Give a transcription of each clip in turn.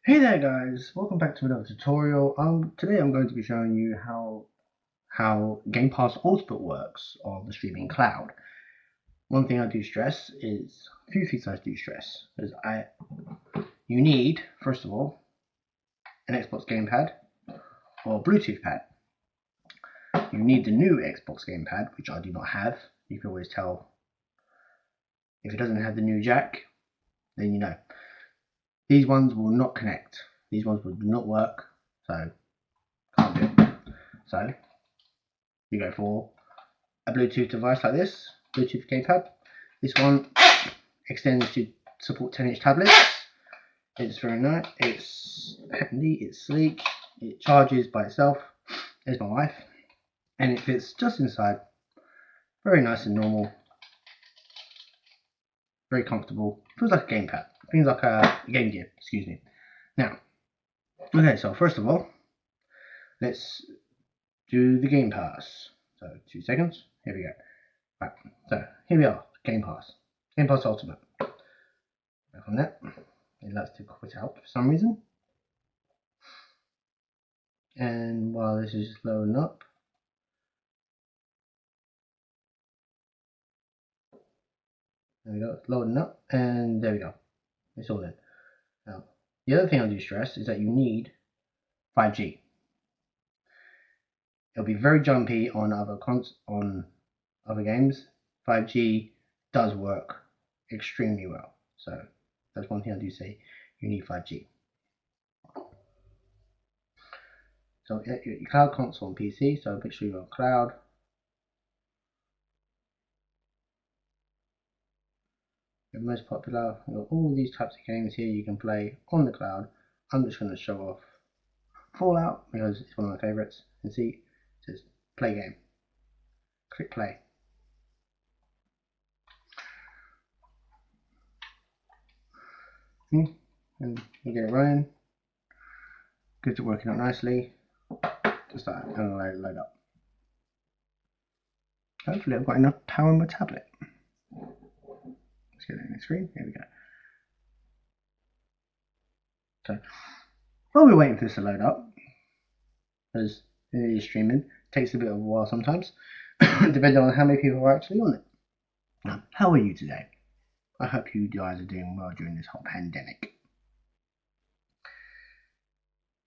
Hey there guys, welcome back to another tutorial. Today I'm going to be showing you how Gamepass Ultimate works on the streaming cloud. One thing I do stress is a few things I do stress is you need, first of all, an Xbox gamepad or Bluetooth pad. You need the new Xbox gamepad, which I do not have. You can always tell if it doesn't have the new jack, then you know. These ones will not connect. These ones will not work, so can't do it. So you go for a Bluetooth device like this, Bluetooth gamepad. This one extends to support 10-inch tablets. It's very nice, it's handy, it's sleek, it charges by itself. There's my wife, and it fits just inside. Very nice and normal, very comfortable. Feels like a gamepad, feels like a Game Gear, excuse me. Now, okay, so first of all, let's do the Gamepass. So 2 seconds, here we go. Right, so here we are, Gamepass Ultimate. Back on that, it likes to quit out for some reason. And while this is loading up, there we go, it's loading up, and there we go, it's all in. Now, the other thing I do stress is that you need 5G. It'll be very jumpy on other games. 5G does work extremely well, so that's one thing I do say, you need 5G. So your cloud console on PC, so make sure you're on cloud. The most popular, all these types of games here you can play on the cloud. I'm just going to show off Fallout because it's one of my favorites. And see, it says play game. Click play. And you get it running. Good to working out nicely. Just that, I'm going to let it load up. Hopefully I've got enough power on my tablet. Let's get it in the screen. Here we go. So while we're waiting for this to load up, because it is streaming, it takes a bit of a while sometimes, depending on how many people are actually on it. Now, how are you today? I hope you guys are doing well during this whole pandemic.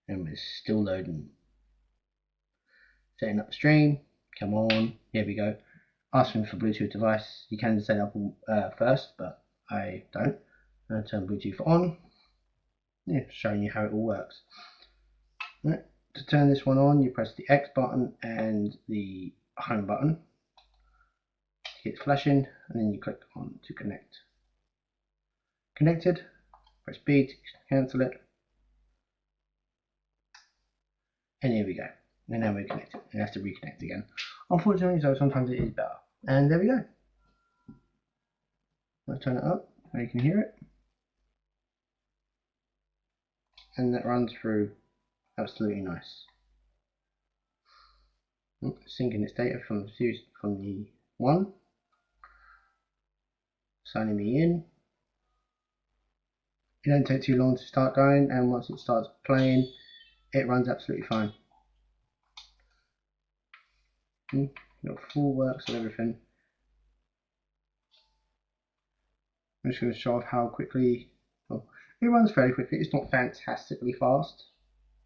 And we're still loading. Setting up the stream. Come on. Here we go. Asking for Bluetooth device. You can set up first, but I don't. I'm going to turn Bluetooth on. Yeah, showing you how it all works. Right. To turn this one on, you press the X button and the home button. It's flashing, and then you click on to connect. Connected. Press B to cancel it. And here we go. And now we're connected. It has to reconnect again. Unfortunately, so sometimes it is better. And there we go. Let's turn it up so you can hear it. And that runs through absolutely nice. Syncing its data from the one. Signing me in. It don't take too long to start going, and once it starts playing, it runs absolutely fine. Got full works and everything. I'm just going to show off how quickly. Well, it runs fairly quickly. It's not fantastically fast,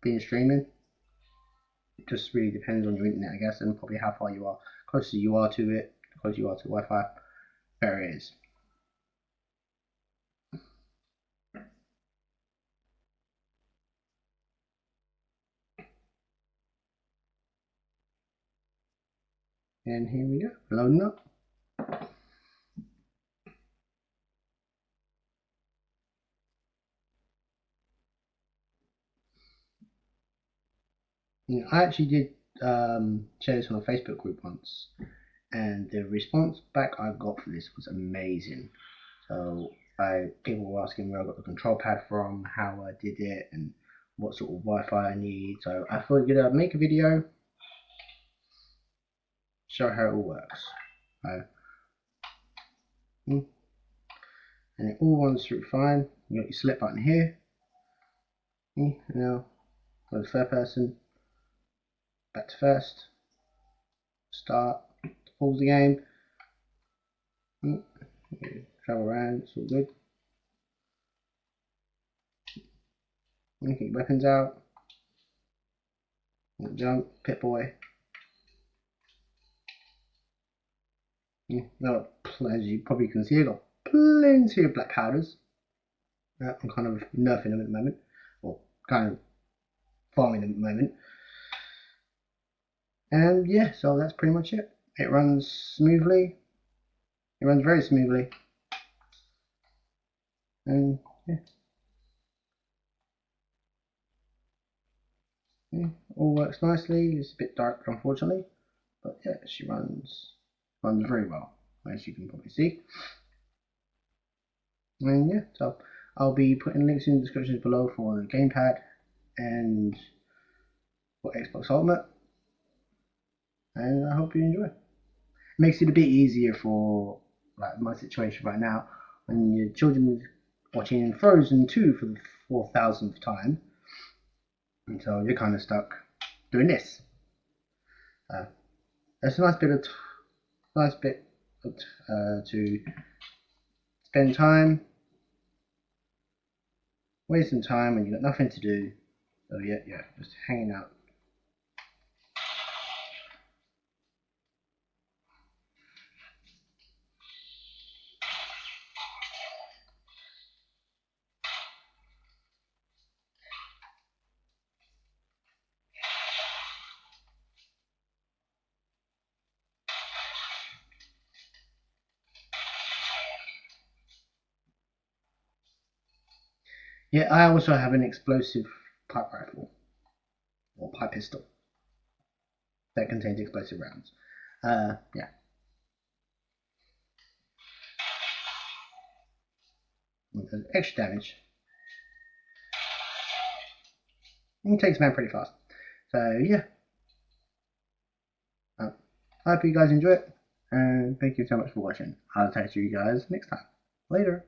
being streaming. It just really depends on your internet, I guess, and probably how far you are. Closer you are to it, closer you are to Wi-Fi, better it is. And here we go, loading up. I actually did share this on a Facebook group once, and the response back I got for this was amazing. So people were asking where I got the control pad from, how I did it, and what sort of Wi-Fi I need. So I thought I'd make a video, show how it all works. And it all runs through fine. You got your select button here. Now, go to third person, back to first, start, pause the game, travel around, it's all good. Keep weapons out, jump, Pit Boy. No, as you probably can see, I've got plenty of black powders. I'm kind of nerfing them at the moment, or kind of farming them at the moment. And yeah, so that's pretty much it. It runs smoothly. It runs very smoothly. And yeah, all works nicely. It's a bit dark, unfortunately, but yeah, she runs very well, as you can probably see. And yeah, so I'll be putting links in the descriptions below for the gamepad and for Xbox Ultimate, and I hope you enjoy. It makes it a bit easier for like my situation right now when your children are watching Frozen 2 for the 4,000th time, and so you're kind of stuck doing this. It's a nice bit to spend time, waste some time when you've got nothing to do. So yeah, just hanging out. Yeah, I also have an explosive pipe rifle or pipe pistol that contains explosive rounds. Yeah, it does extra damage. It takes man pretty fast. So yeah, I hope you guys enjoy it, and thank you so much for watching. I'll talk to you guys next time. Later.